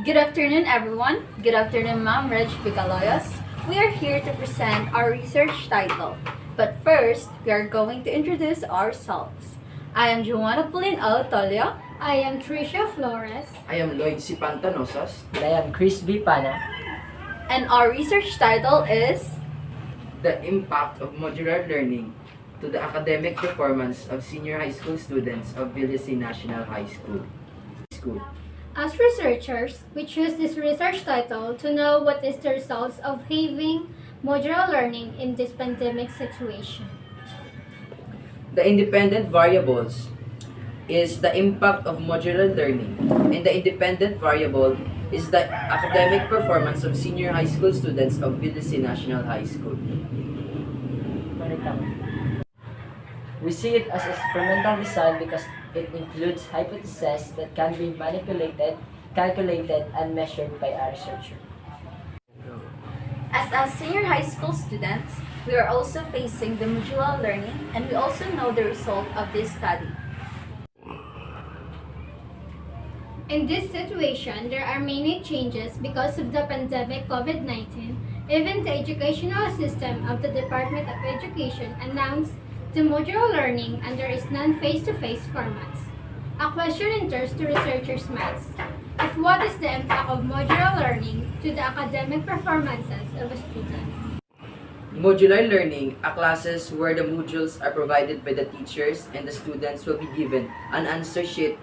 Good afternoon, everyone. Good afternoon, Ma'am Reg Vicaloyos. We are here to present our research title. But first, we are going to introduce ourselves. I am Joanna Pulin Tolio. I am Tricia Flores. I am Lloyd si Pantanosas. I am Chris V. Pana. And our research title is The impact of modular learning to the academic performance of senior high school students of Villacin National High School. As researchers, we choose this research title to know what is the results of having modular learning in this pandemic situation. The independent variables is the impact of modular learning, and the independent variable is the academic performance of senior high school students of Villacin National High School. We see it as experimental design because it includes hypotheses that can be manipulated, calculated, and measured by a researcher. as senior high school students, we are also facing the modular learning and we also know the result of this study. In this situation, there are many changes because of the pandemic COVID-19. Even the educational system of the Department of Education announced the modular learning under its non-face-to-face formats. A question enters to researchers' minds. If what is the impact of modular learning to the academic performances of a student? Modular learning are classes where the modules are provided by the teachers and the students will be given an answer sheet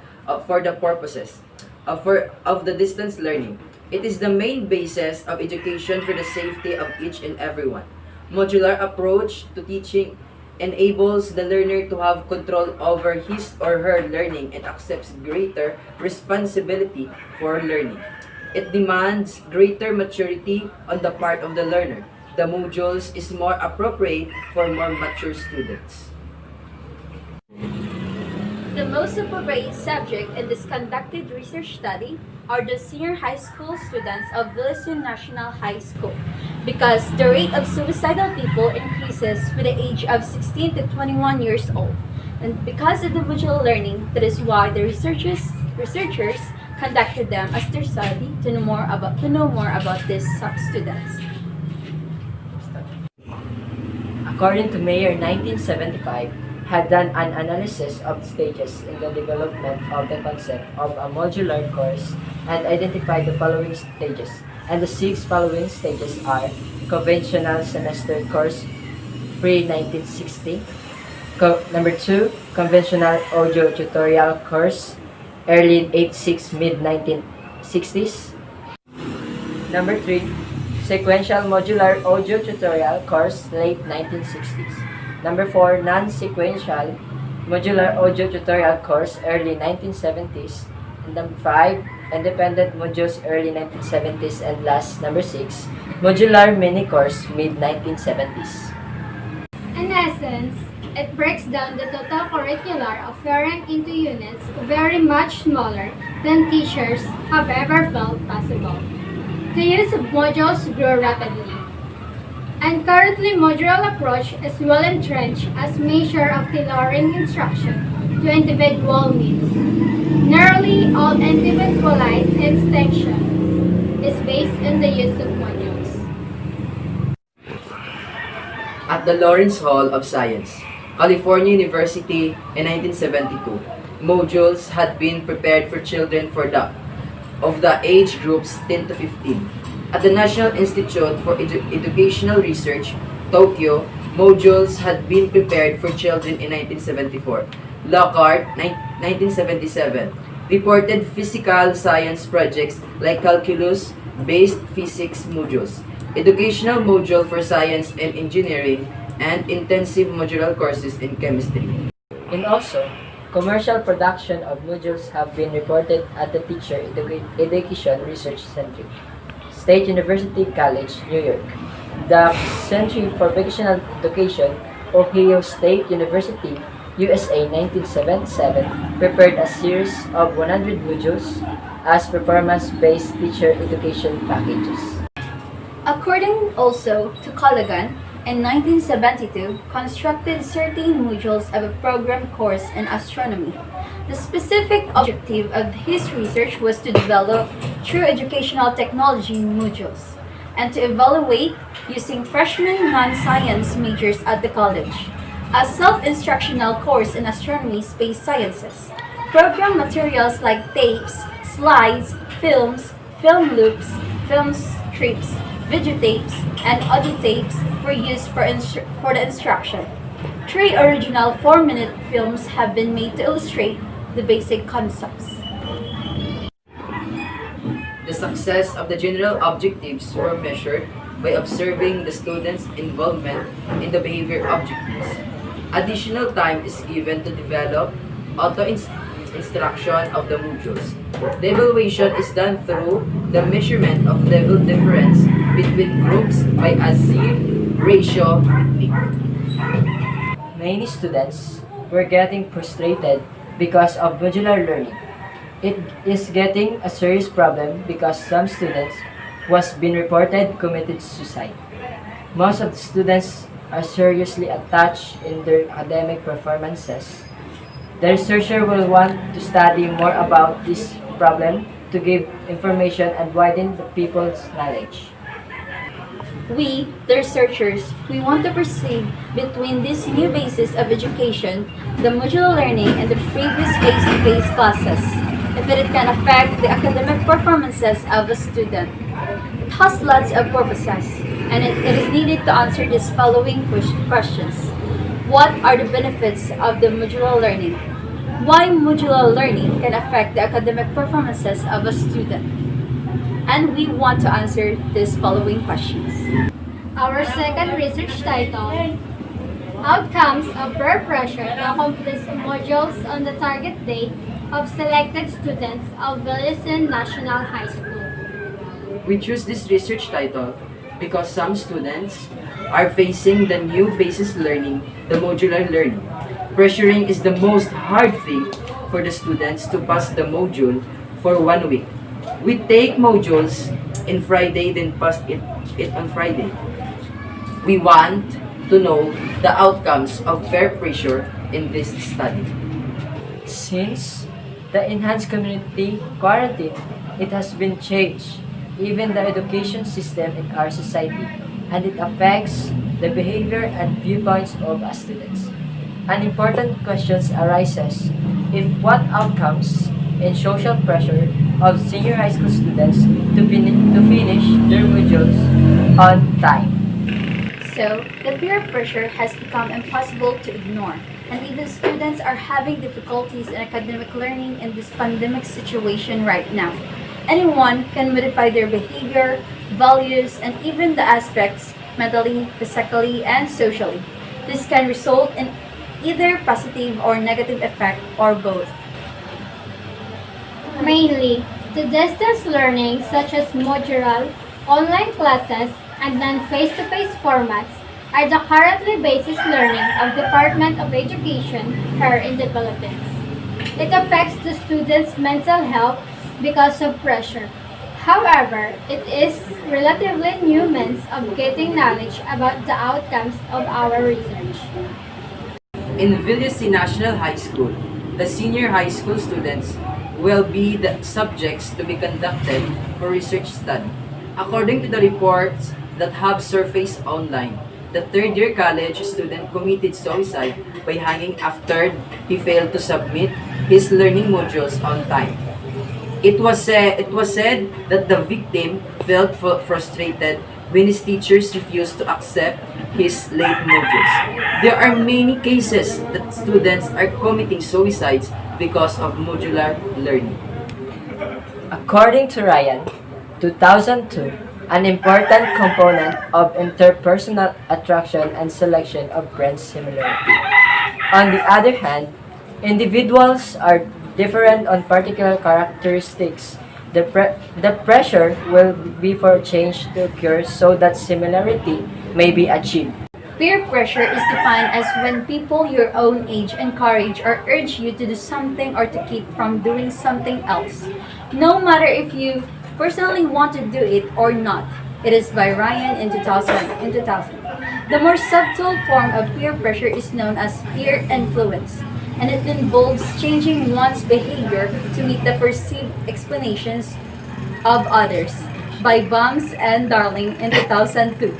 for the purposes of the distance learning. It is the main basis of education for the safety of each and everyone. Modular approach to teaching enables the learner to have control over his or her learning and accepts greater responsibility for learning. It demands greater maturity on the part of the learner. The modules is more appropriate for more mature students. The most appropriate subject in this conducted research study are the senior high school students of Villacin National High School because the rate of suicidal people increases with the age of 16 to 21 years old. And because of the modular learning, that is why the researchers conducted them as their study to know more about these students. According to Mayer 1975, had done an analysis of stages in the development of the concept of a modular course and identified the following stages. And the 6 following stages are conventional semester course pre-1960, number 2, conventional audio tutorial course early 86 mid-1960s, number 3, sequential modular audio tutorial course late 1960s. Number 4, non-sequential modular audio tutorial course early 1970s. And number 5, independent modules early 1970s. And last, number 6, modular mini course mid-1970s. In essence, it breaks down the total curricular offering into units very much smaller than teachers have ever felt possible. The use of modules grew rapidly. And currently, modular approach is well entrenched as measure of tailoring instruction to individual needs. Nearly all individualized instruction is based on the use of modules. At the Lawrence Hall of Science, California University in 1972, modules had been prepared for children of the age groups 10 to 15. At the National Institute for Educational Research, Tokyo, modules had been prepared for children in 1974. Lockhart, 1977, reported physical science projects like calculus-based physics modules, educational module for science and engineering, and intensive modular courses in chemistry. And also, commercial production of modules have been reported at the Teacher Education Research Center, State University College, New York. The Center for Vocational Education, Ohio State University, USA 1977, prepared a series of 100 modules as performance-based teacher education packages. According also to Callaghan, in 1972, constructed certain modules of a program course in astronomy. The specific objective of his research was to develop through educational technology modules, and to evaluate using freshman non-science majors at the college. A self-instructional course in astronomy space sciences. Program materials like tapes, slides, films, film loops, film strips, videotapes, and audio tapes were used for the instruction. Three original 4-minute films have been made to illustrate the basic concepts. The success of the general objectives were measured by observing the students' involvement in the behavior objectives. Additional time is given to develop auto-instruction of the modules. The evaluation is done through the measurement of level difference between groups by a Z-ratio technique. Many students were getting frustrated because of modular learning. It is getting a serious problem because some students was been reported committed suicide. Most of the students are seriously attached in their academic performances. The researcher will want to study more about this problem to give information and widen the people's knowledge. We, the researchers, we want to perceive between this new basis of education, the modular learning and the previous face-to-face classes, if it can affect the academic performances of a student. It has lots of purposes, and it is needed to answer these following questions. What are the benefits of the modular learning? Why modular learning can affect the academic performances of a student? And we want to answer these following questions. Our second research title, Outcomes of Peer Pressure to Accomplish Modules on the Target Date of Selected Students of Villacin National High School. We choose this research title because some students are facing the new basis learning, the modular learning. Pressuring is the most hard thing for the students to pass the module for 1 week. We take modules in Friday, then pass it on Friday. We want to know the outcomes of peer pressure in this study. Since the enhanced community quarantine, it has been changed, even the education system in our society, and it affects the behavior and viewpoints of our students. An important question arises if what outcomes in social pressure of senior high school students to finish their modules on time. So, the peer pressure has become impossible to ignore, and even students are having difficulties in academic learning in this pandemic situation right now. Anyone can modify their behavior, values, and even the aspects mentally, physically, and socially. This can result in either positive or negative effect or both. Mainly, the distance learning such as modular, online classes, and non-face-to-face formats are the currently basis learning of Department of Education here in the Philippines. It affects the students' mental health because of pressure. However, it is relatively new means of getting knowledge about the outcomes of our research. In Villacin National High School, the senior high school students will be the subjects to be conducted for research study. According to the reports that have surfaced online, the third-year college student committed suicide by hanging after he failed to submit his learning modules on time. It was said that the victim felt frustrated when his teachers refused to accept his late modules. There are many cases that students are committing suicides because of modular learning. According to Ryan, 2002, an important component of interpersonal attraction and selection of friends similarity. On the other hand, individuals are different on particular characteristics. The pressure will be for change to occur so that similarity may be achieved. Peer pressure is defined as when people your own age encourage or urge you to do something or to keep from doing something else, no matter if you personally want to do it or not. It is by Ryan in 2000. The more subtle form of peer pressure is known as peer influence, and it involves changing one's behavior to meet the perceived explanations of Others by Bums and Darling in 2002.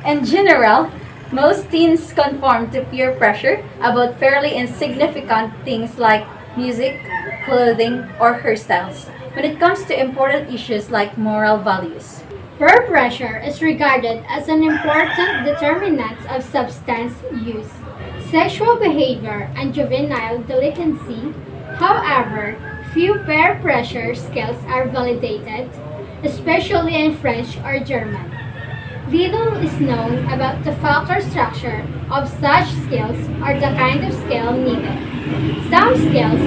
In general, most teens conform to peer pressure about fairly insignificant things like music, clothing, or hairstyles when it comes to important issues like moral values. Peer pressure is regarded as an important determinant of substance use, sexual behavior, and juvenile delinquency. However, few peer pressure skills are validated, especially in French or German. Little is known about the factor structure of such skills or the kind of skill needed. Some skills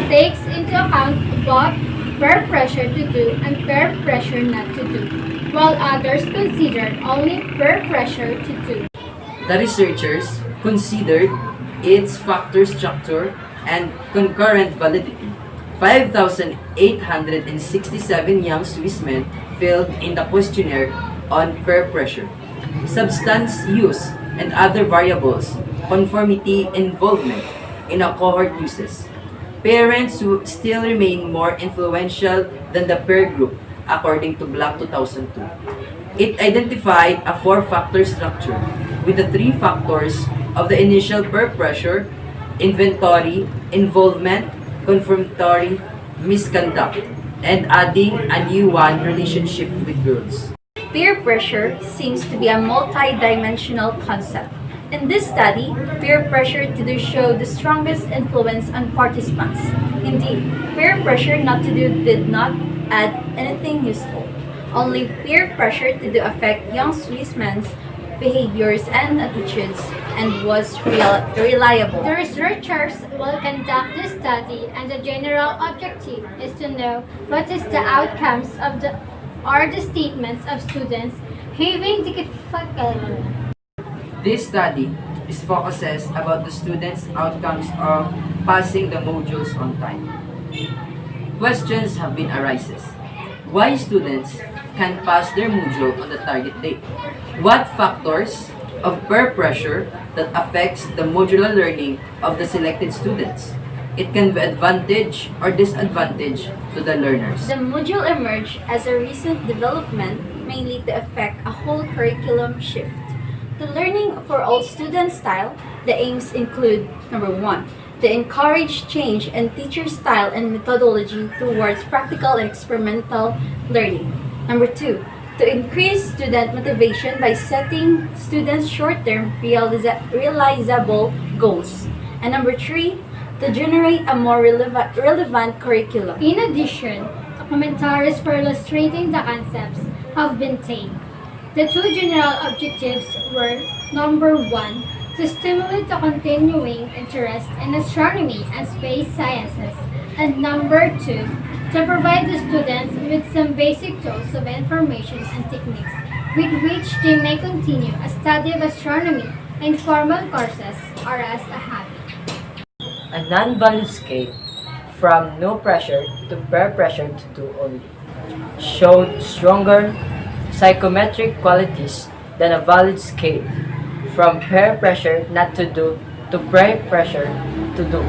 takes into account both peer pressure to do and peer pressure not to do, while others considered only peer pressure to do. The researchers considered its factor structure and concurrent validity. 5,867 young Swiss men filled in the questionnaire on peer pressure, substance use, and other variables, conformity involvement in a cohort uses. Parents who still remain more influential than the peer group, according to Black 2002. It identified a four-factor structure with the three factors of the initial peer pressure, inventory, involvement, confirmatory, misconduct, and adding a new one, relationship with girls. Peer pressure seems to be a multi-dimensional concept. In this study, peer pressure to do showed the strongest influence on participants. Indeed, peer pressure not to do did not add anything useful. Only peer pressure to do affect young Swiss men's behaviors and attitudes and was reliable. The researchers will conduct this study and the general objective is to know what is the outcomes of the statements of students having difficulty. This study is focuses about the students' outcomes of passing the modules on time. Questions have been arises. Why students can pass their module on the target date? What factors of peer pressure that affects the modular learning of the selected students? It can be advantage or disadvantage to the learners. The module emerged as a recent development mainly to affect a whole curriculum shift. The learning for all student style, the aims include number 1, to encourage change in teacher style and methodology towards practical and experimental learning. Number 2, to increase student motivation by setting students short-term realizable goals. And number 3, to generate a more relevant curriculum. In addition, commentaries for illustrating the concepts have been taken. The two general objectives were number 1, to stimulate the continuing interest in astronomy and space sciences, and number 2, to provide the students with some basic tools of information and techniques with which they may continue a study of astronomy in formal courses or as a hobby. A non-valid scale from no pressure to peer pressure to do only showed stronger psychometric qualities than a valid scale from peer pressure not to do to peer pressure to do.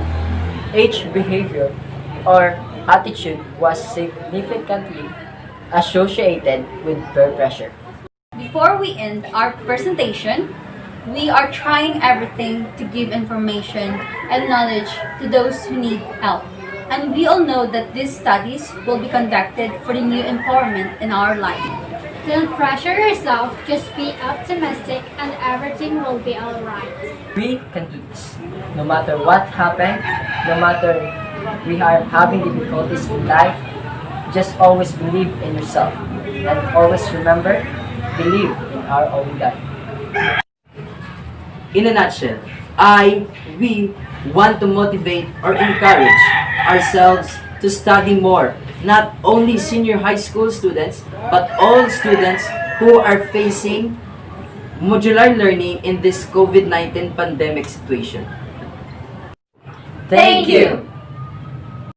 Each behavior or attitude was significantly associated with peer pressure. Before we end our presentation, we are trying everything to give information and knowledge to those who need help. And we all know that these studies will be conducted for the new empowerment in our life. Don't pressure yourself, just be optimistic and everything will be alright. We can do this. No matter what happened, no matter we are having difficulties in life, just always believe in yourself. And always remember, believe in our own God. In a nutshell, we want to motivate or encourage ourselves to study more, not only senior high school students, but all students who are facing modular learning in this COVID-19 pandemic situation. Thank you.